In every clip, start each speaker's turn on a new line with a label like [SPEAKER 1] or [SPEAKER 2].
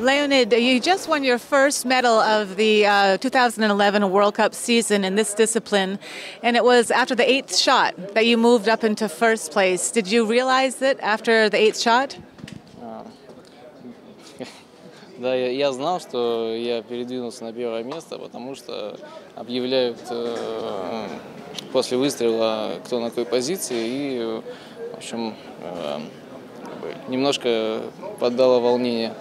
[SPEAKER 1] Leonid, you just won your first medal of the 2011 World Cup season in this discipline, and it was after the 8th shot that you moved up into first place. Did you realize it after the 8th shot?
[SPEAKER 2] Да, я знал, что я передвинулся на первое место, потому что объявляют после выстрела, кто на какой позиции, и, в общем, немножко поддало волнение.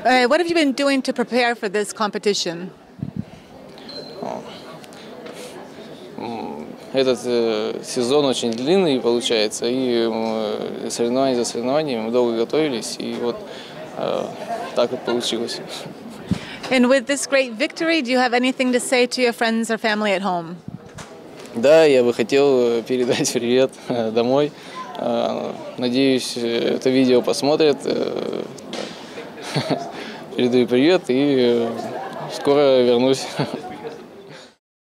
[SPEAKER 1] What have you been doing to prepare for this competition?
[SPEAKER 2] Этот сезон очень длинный получается, и соревнования за соревнованиями мы долго готовились, и вот так вот получилось.
[SPEAKER 1] And with this great victory, do you have anything to say to your friends or family at home?
[SPEAKER 2] Да, я бы хотел передать привет домой. Надеюсь, это видео посмотрят. Передаю привет и скоро вернусь.